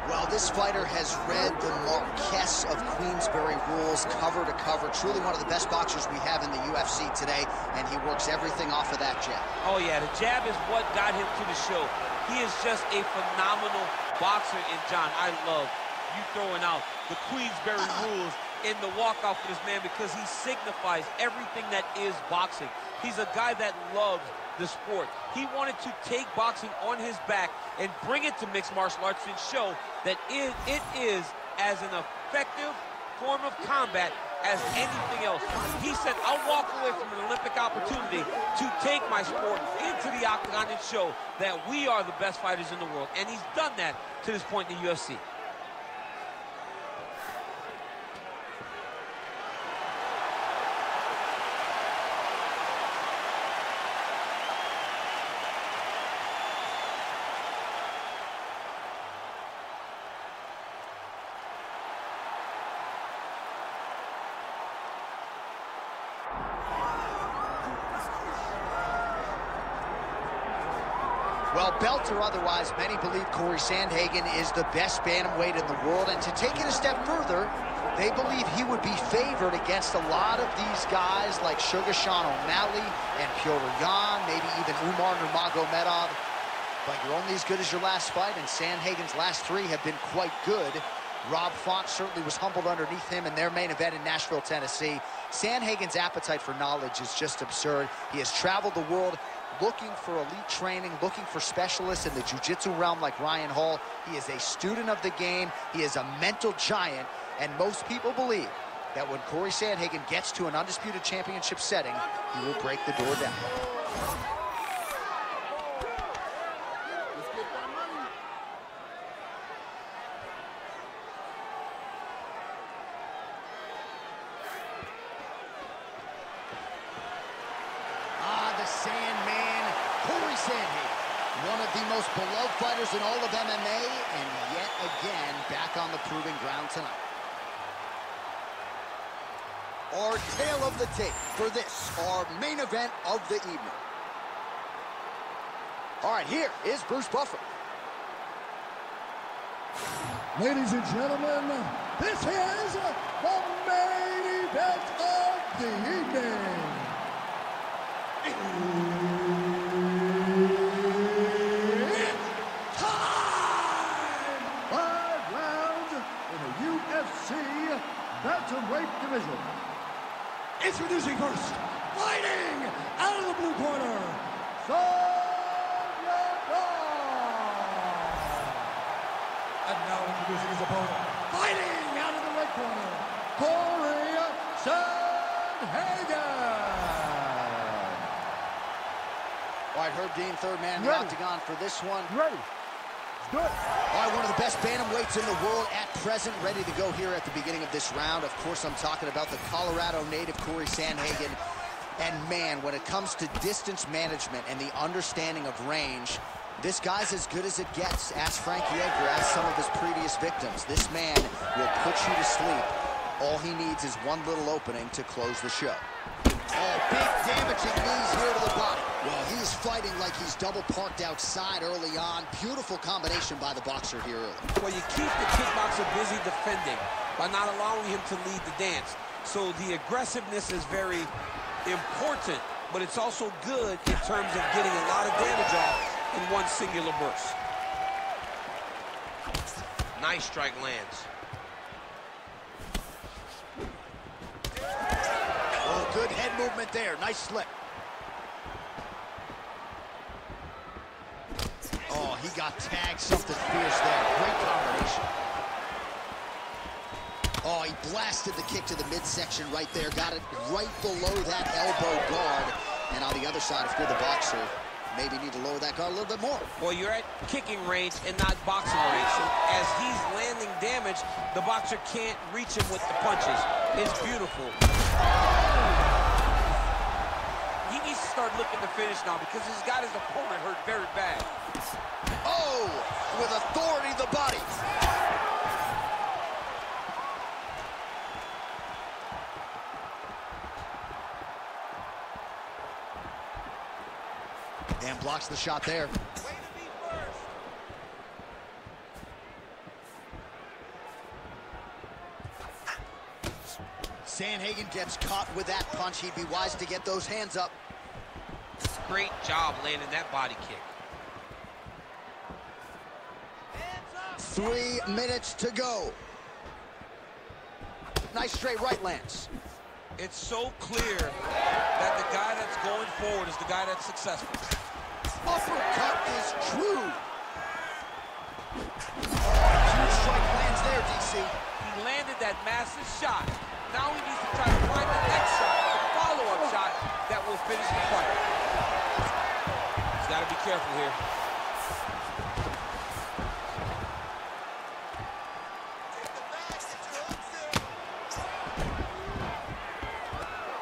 Well, this fighter has read the Marquess of Queensberry rules cover to cover. Truly one of the best boxers we have in the UFC today, and he works everything off of that jab. Oh, yeah, the jab is what got him to the show. He is just a phenomenal boxer, and John, I love you throwing out the Queensberry rules in the walkout for this man because he signifies everything that is boxing. He's a guy that loves the sport. He wanted to take boxing on his back and bring it to mixed martial arts and show that it is as an effective form of combat as anything else. He said, I'll walk away from an Olympic opportunity to take my sport into the octagon and show that we are the best fighters in the world. And he's done that to this point in the UFC. Well, belt or otherwise, many believe Cory Sandhagen is the best bantamweight in the world, and to take it a step further, they believe he would be favored against a lot of these guys like Sugar Sean O'Malley and Petr Yan, maybe even Umar Nurmagomedov. But you're only as good as your last fight, and Sandhagen's last three have been quite good. Rob Font certainly was humbled underneath him in their main event in Nashville, Tennessee. Sandhagen's appetite for knowledge is just absurd. He has traveled the world looking for elite training, looking for specialists in the jiu-jitsu realm like Ryan Hall. He is a student of the game. He is a mental giant, and most people believe that when Cory Sandhagen gets to an undisputed championship setting, he will break the door down. The Sandman, Cory Sandhagen, one of the most beloved fighters in all of MMA, and yet again back on the proving ground tonight. Our tale of the tape for this, our main event of the evening. All right, here is Bruce Buffer. Ladies and gentlemen, this is the main event of the evening. It's time! 5 rounds in the UFC bantamweight division. Introducing first, fighting out of the blue corner, Yadong. And now introducing his opponent, fighting out of the red corner, Cory Sandhagen. All right, Herb Dean, third man in the octagon for this one. Ready. Good. All right, one of the best bantamweights in the world at present, ready to go here at the beginning of this round. Of course, I'm talking about the Colorado native, Cory Sandhagen. And man, when it comes to distance management and the understanding of range, this guy's as good as it gets. Ask Frankie Edgar, ask some of his previous victims. This man will put you to sleep. All he needs is one little opening to close the show. Oh, big damaging knees here to the body. Well, he's fighting like he's double parked outside early on. Beautiful combination by the boxer here early. Well, you keep the kickboxer busy defending by not allowing him to lead the dance. So the aggressiveness is very important, but it's also good in terms of getting a lot of damage off in one singular burst. Nice strike lands. Oh, good head movement there. Nice slip. Oh, he got tagged something fierce there. Great combination. Oh, he blasted the kick to the midsection right there. Got it right below that elbow guard. And on the other side, if you're the boxer, maybe need to lower that guard a little bit more. Well, you're at kicking range and not boxing range. So as he's landing damage, the boxer can't reach him with the punches. It's beautiful. He needs to start looking to finish now because he's got his opponent hurt very bad. Oh, with authority the body. And blocks the shot there. Sandhagen gets caught with that punch. He'd be wise to get those hands up. Great job landing that body kick. 3 minutes to go. Nice straight right lands. It's so clear that the guy that's going forward is the guy that's successful. Uppercut is true. Huge strike lands there, DC. He landed that massive shot. Now he needs to try to find the next shot, the follow-up shot that will finish the fight. He's got to be careful here.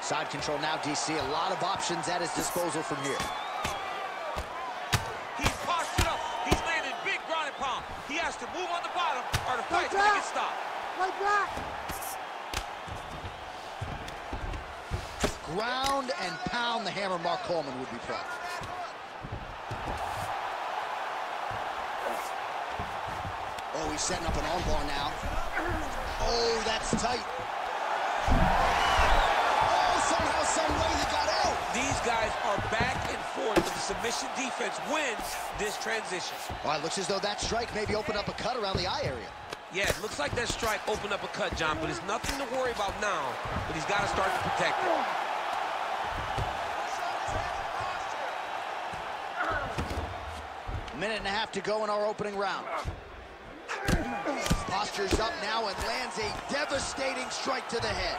Side control now, DC. A lot of options at his disposal from here. He's postured up. He's landing big ground and pound. He has to move on the bottom or the fight's going to get stopped. Right back. Ground and pound the hammer. Mark Coleman would be proud. Oh, he's setting up an armbar now. Oh, that's tight. Somehow, some way he got out. These guys are back and forth, but the submission defense wins this transition. Well, it looks as though that strike maybe opened up a cut around the eye area. Yeah, it looks like that strike opened up a cut, John, but it's nothing to worry about now, but he's got to start to protect it. Minute and a half to go in our opening round. Postures up now and lands a devastating strike to the head.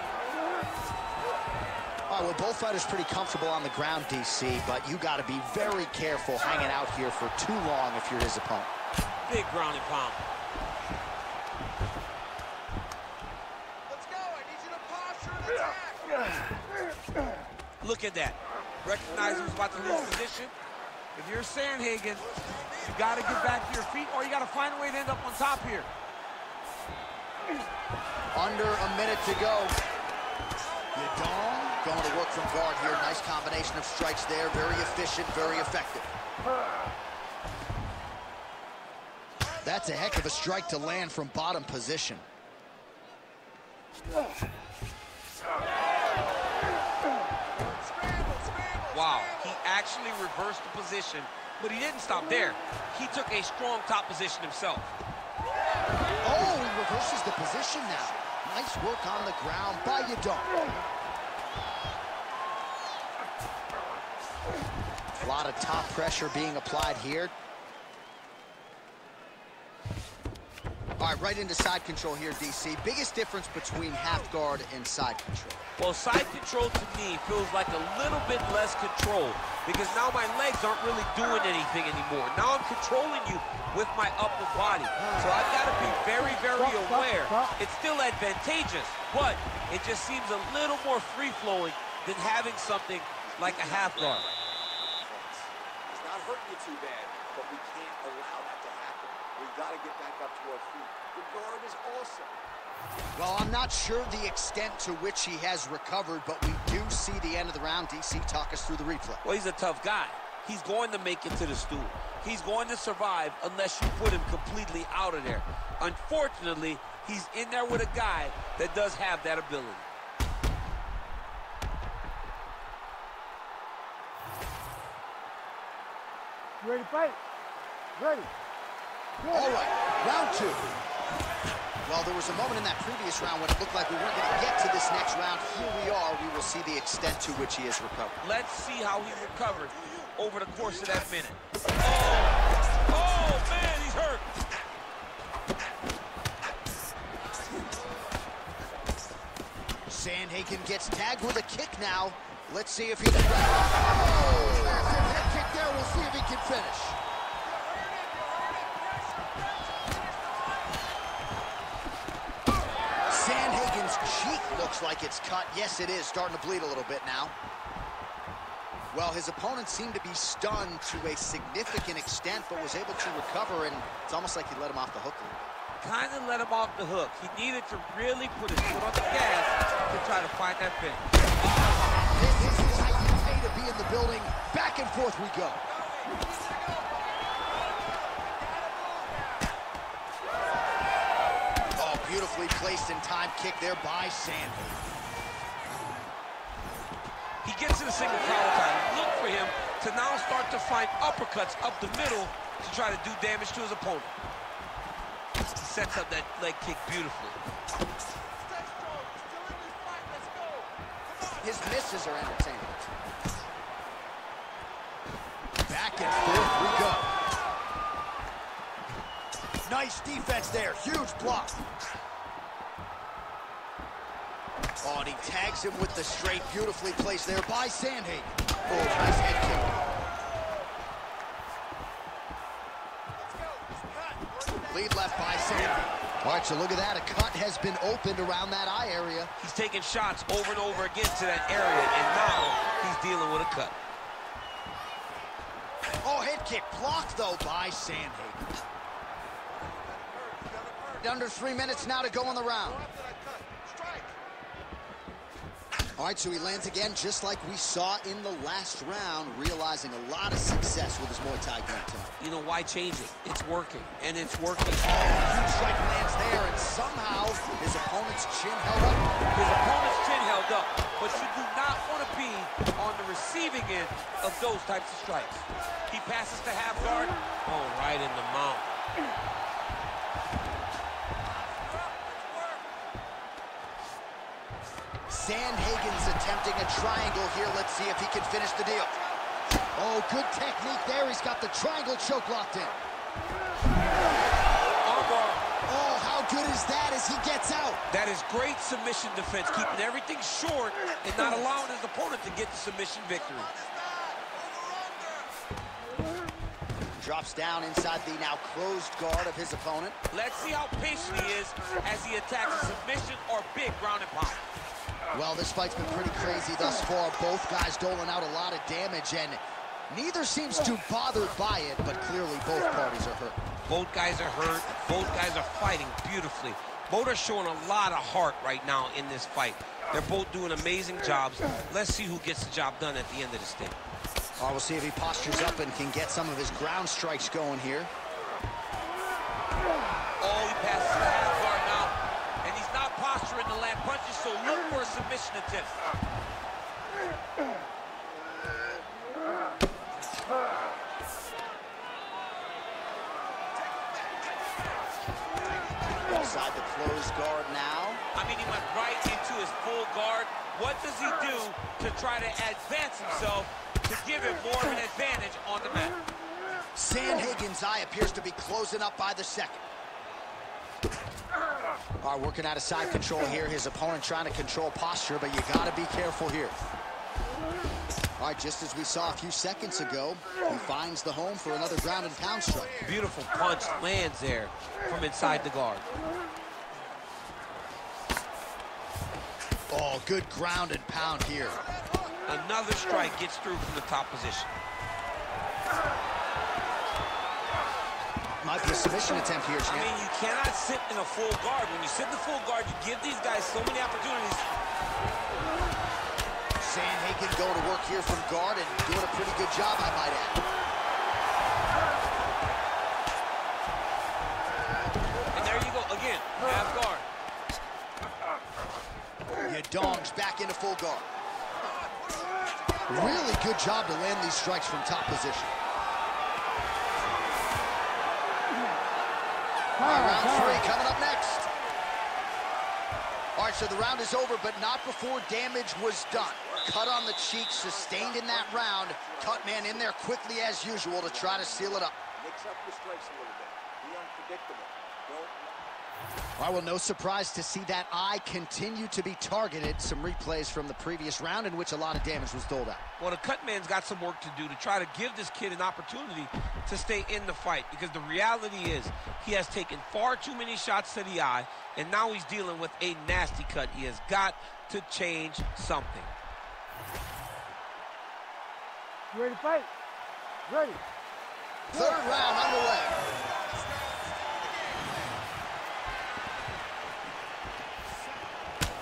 All right, well, both fighters pretty comfortable on the ground, DC, but you got to be very careful hanging out here for too long if you're his opponent. Big ground and pound. Let's go. I need you to posture and attack. Look at that. Recognize he was about to lose position. If you're Sandhagen, you got to get back to your feet, or you got to find a way to end up on top here. Under a minute to go. Yadong going to work from guard here. Nice combination of strikes there. Very efficient, very effective. That's a heck of a strike to land from bottom position. Wow, he actually reversed the position, but he didn't stop there. He took a strong top position himself. Oh, he reverses the position now. Nice work on the ground by Yadong. A lot of top pressure being applied here. All right, right into side control here, DC. Biggest difference between half guard and side control? Well, side control to me feels like a little bit less control because now my legs aren't really doing anything anymore. Now I'm controlling you with my upper body. So I've got to be very, very aware. It's still advantageous, but it just seems a little more free-flowing than having something like a half guard. It's not hurting you too bad, but we can't allow that to happen. We've got to get back up to our feet. The guard is awesome. Well, I'm not sure the extent to which he has recovered, but we do see the end of the round. DC, talk us through the replay. Well, he's a tough guy. He's going to make it to the stool. He's going to survive unless you put him completely out of there. Unfortunately, he's in there with a guy that does have that ability. You ready to fight? Ready. All right, round two. Well, there was a moment in that previous round when it looked like we weren't going to get to this next round. Here we are. We will see the extent to which he has recovered. Let's see how he recovered over the course of that minute. Oh, man, he's hurt. Sandhagen gets tagged with a kick now. Let's see if he's ready. Oh, massive head kick there. We'll see if he can finish. Sandhagen's cheek looks like it's cut. Yes, it is. Starting to bleed a little bit now. Well, his opponent seemed to be stunned to a significant extent, but was able to recover, and it's almost like he let him off the hook a little bit. Kind of let him off the hook. He needed to really put his foot on the gas to try to find that finish. This is how you pay to be in the building. Back and forth we go. Oh, beautifully placed in time kick there by Sandhagen. gets to the single collar tie, look for him to now start to find uppercuts up the middle to try to do damage to his opponent. He sets up that leg kick beautifully. His misses are entertaining. Back and forth we go. Nice defense there. Huge block. Oh, and he tags him with the straight. Beautifully placed there by Sandhagen. Oh, nice head kick. Lead left by Sandhagen. All right, so look at that. A cut has been opened around that eye area. He's taking shots over and over again to that area, and now he's dealing with a cut. Oh, head kick blocked, though, by Sandhagen. Under 3 minutes now to go in the round. All right, so he lands again just like we saw in the last round, realizing a lot of success with his Muay Thai game tonight. You know, why change it? It's working, and it's working. Oh, huge strike lands there, and somehow his opponent's chin held up. His opponent's chin held up, but you do not want to be on the receiving end of those types of strikes. He passes to half guard. Oh, right in the mouth. Sandhagen's attempting a triangle here. Let's see if he can finish the deal. Oh, good technique there. He's got the triangle choke locked in. Armbar. Oh, how good is that as he gets out? That is great submission defense, keeping everything short and not allowing his opponent to get the submission victory. Drops down inside the now closed guard of his opponent. Let's see how patient he is as he attacks a submission or big ground and pound. Well, this fight's been pretty crazy thus far. Both guys doling out a lot of damage, and neither seems too bothered by it, but clearly both parties are hurt. Both guys are hurt. Both guys are fighting beautifully. Both are showing a lot of heart right now in this fight. They're both doing amazing jobs. Let's see who gets the job done at the end of this thing. All right, we'll see if he postures up and can get some of his ground strikes going here. Oh, he passes the half guard now. And he's not posturing to land punches, so look for a submission attempt. Inside the closed guard now. I mean, he went right into his full guard. What does he do to try to advance himself to give him more of an advantage on the mat? Sandhagen's eye appears to be closing up by the second. All right, working out of side control here. His opponent trying to control posture, but you got to be careful here. All right, just as we saw a few seconds ago, he finds the home for another ground and pound strike. Beautiful punch lands there from inside the guard. Oh, good ground and pound here. Another strike gets through from the top position. Might be a submission attempt here, champ. I mean, you cannot sit in a full guard. When you sit in the full guard, you give these guys so many opportunities. Sandhagen going to work here from guard and doing a pretty good job, I might add. And there you go, again, half guard. Yadong's back into full guard. Really good job to land these strikes from top position. All right, round three coming up next. All right, so the round is over, but not before damage was done. Cut on the cheek, sustained in that round. Cut man in there quickly as usual to try to seal it up. Mix up the strikes a little bit. Be unpredictable. All right, well, no surprise to see that eye continue to be targeted. Some replays from the previous round in which a lot of damage was doled out. Well, the cut man's got some work to do to try to give this kid an opportunity to stay in the fight, because the reality is he has taken far too many shots to the eye, and now he's dealing with a nasty cut. He has got to change something. You ready to fight? Ready. Third round underway.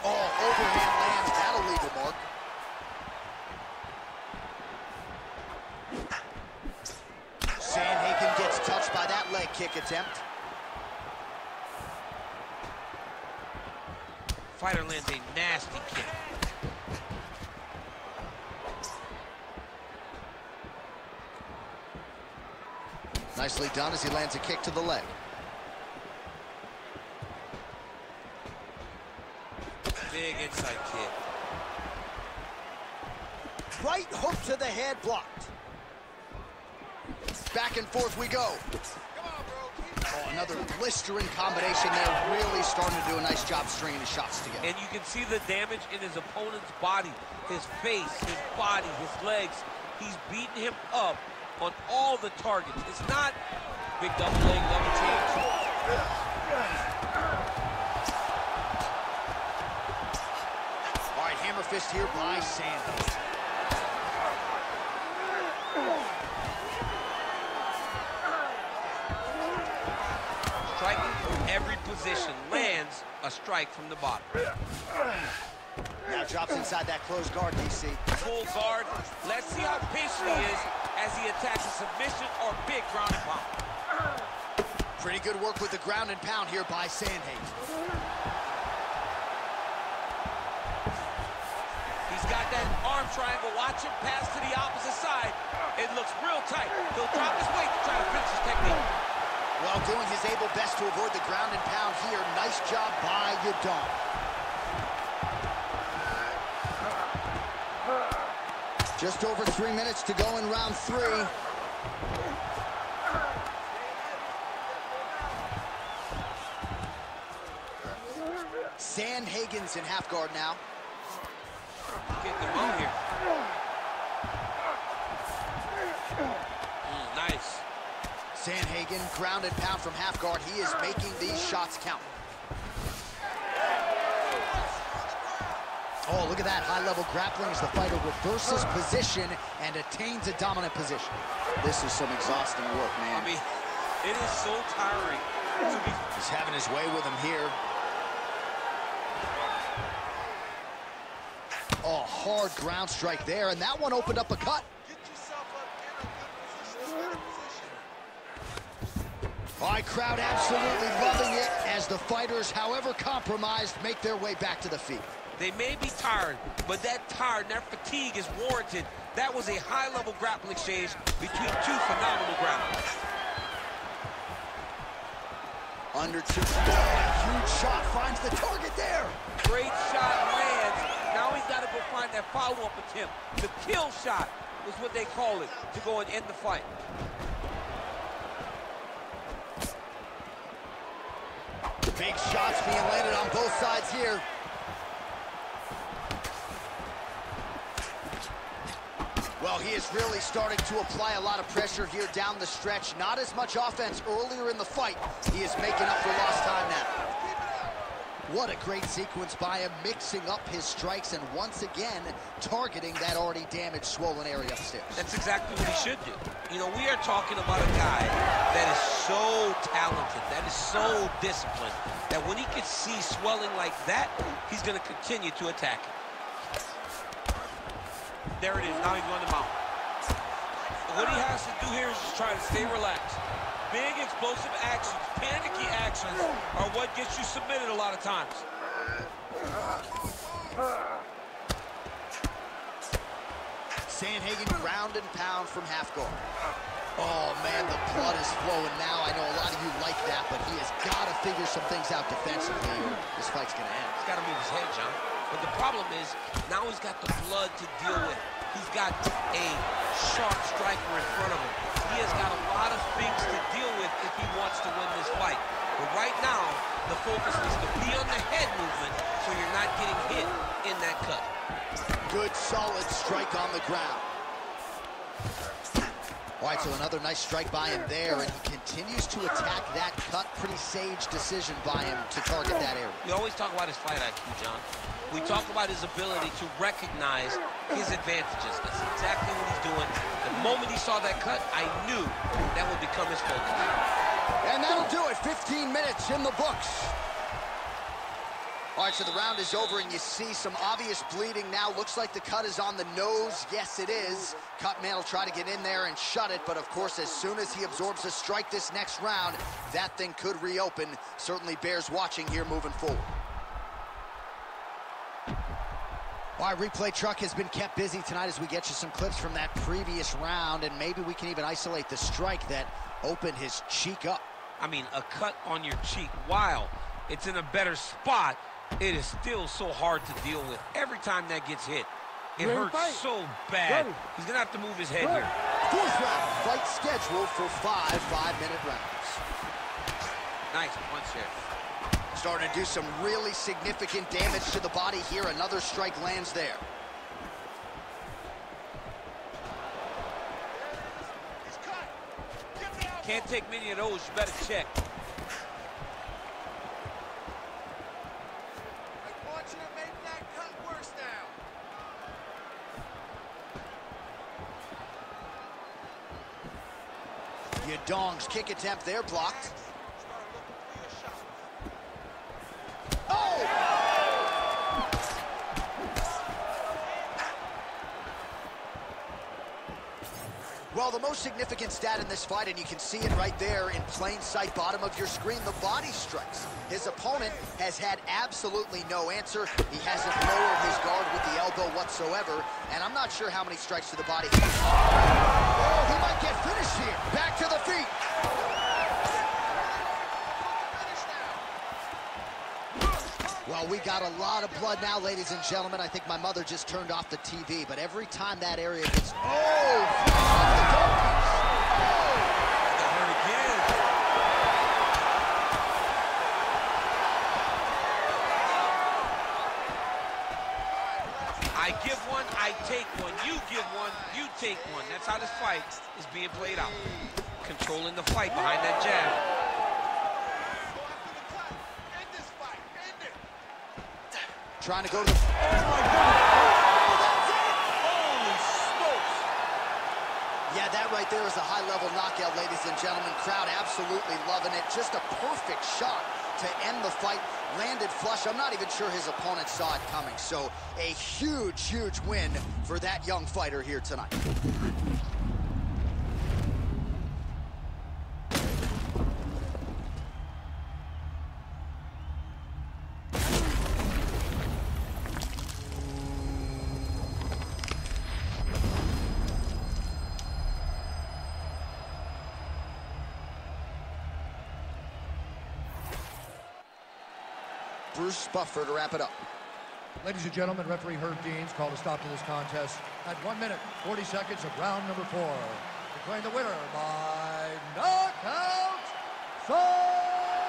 Oh, overhand lands. That'll leave a mark. Sandhagen gets touched by that leg kick attempt. Fighter lands a nasty kick. Nicely done as he lands a kick to the leg. Big inside kick. Right hook to the head, blocked. Back and forth we go. Oh, another blistering combination there. Really starting to do a nice job stringing his shots together. And you can see the damage in his opponent's body, his face, his body, his legs. He's beating him up on all the targets. It's not big double leg, double change. All right, hammer fist here by Sandhagen. Striking from every position, lands a strike from the bottom. Now drops inside that closed guard, DC. Full guard. Let's see how patient he is as he attacks a submission or big ground and pound. Pretty good work with the ground and pound here by Sandhagen. He's got that arm triangle. Watch him pass to the opposite side. It looks real tight. He'll drop his weight to try to finish his technique. Well, doing his able best to avoid the ground and pound here. Nice job by Yadong. Just over 3 minutes to go in round 3. Sandhagen's in half guard now. Getting them out here. Nice. Sandhagen, ground and pound from half guard. He is making these shots count. Oh, look at that high-level grappling as the fighter reverses position and attains a dominant position. This is some exhausting work, man. I mean, it is so tiring to be... He's having his way with him here. Oh, hard ground strike there, and that one opened up a cut. All right, crowd absolutely loving it as the fighters, however compromised, make their way back to the feet. They may be tired, but that tired, that fatigue is warranted. That was a high-level grappling exchange between two phenomenal grapplers. Under 2 feet, a huge shot finds the target there. Great shot lands. Now he's got to go find that follow-up attempt. The kill shot is what they call it, to go and end the fight. Big shots being landed on both sides here. Well, he is really starting to apply a lot of pressure here down the stretch. Not as much offense earlier in the fight. He is making up for lost time now. What a great sequence by him, mixing up his strikes and once again targeting that already damaged, swollen area upstairs. That's exactly what he should do. You know, we are talking about a guy that is so talented, that is so disciplined, that when he can see swelling like that, he's going to continue to attack it. There it is. Now he's going to mount. What he has to do here is just try to stay relaxed. Big explosive actions, panicky actions are what gets you submitted a lot of times. Sandhagen ground and pound from half guard. Oh, man, the blood is flowing now. I know a lot of you like that, but he has got to figure some things out defensively. This fight's going to end. He's got to move his head, John. But the problem is, now he's got the blood to deal with. He's got a sharp striker in front of him. He has got a lot of things to deal with if he wants to win this fight. But right now, the focus is to be on the head movement so you're not getting hit in that cut. Good, solid strike on the ground. All right, so another nice strike by him there, and he continues to attack that cut. Pretty sage decision by him to target that area. We always talk about his fight IQ, John. We talk about his ability to recognize his advantages. That's exactly what he's doing. The moment he saw that cut, I knew that would become his focus. And that'll do it. 15 minutes in the books. All right, so the round is over, and you see some obvious bleeding now. Looks like the cut is on the nose. Yes, it is. Cutman will try to get in there and shut it, but of course, as soon as he absorbs a strike this next round, that thing could reopen. Certainly bears watching here moving forward. Our replay truck has been kept busy tonight as we get you some clips from that previous round, and maybe we can even isolate the strike that opened his cheek up. I mean, a cut on your cheek, while it's in a better spot, it is still so hard to deal with. Every time that gets hit, it hurts so bad. He's going to have to move his head here. Fourth round, fight scheduled for 5 5-minute rounds. Nice punch there. Starting to do some really significant damage to the body here. Another strike lands there. Can't take many of those. You better check. I want you to make that cut worse now. Yadong's kick attempt there blocked. Well, the most significant stat in this fight, and you can see it right there in plain sight, bottom of your screen, the body strikes. His opponent has had absolutely no answer. He hasn't lowered his guard with the elbow whatsoever, and I'm not sure how many strikes to the body. Oh, he might get finished here. Back to the feet. Well, we got a lot of blood now, ladies and gentlemen. I think my mother just turned off the TV, but every time that area gets... Oh! That hurt again. I give one, I take one. You give one, you take one. That's how this fight is being played out. Controlling the fight behind that jab. Trying to go to the... Oh, my God. Holy smokes. Yeah, that right there is a high-level knockout, ladies and gentlemen. Crowd absolutely loving it. Just a perfect shot to end the fight. Landed flush. I'm not even sure his opponent saw it coming. So a huge, huge win for that young fighter here tonight. Bruce Buffer to wrap it up. Ladies and gentlemen, referee Herb Deans called a stop to this contest at 1 minute, 40 seconds of round number 4. Declaring the winner by knockout, Sandhagen.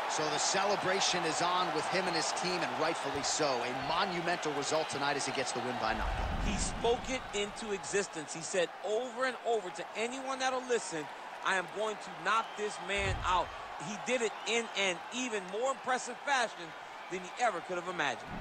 So the celebration is on with him and his team, and rightfully so. A monumental result tonight as he gets the win by knockout. He spoke it into existence. He said over and over to anyone that'll listen, I am going to knock this man out. He did it in an even more impressive fashion than he ever could have imagined.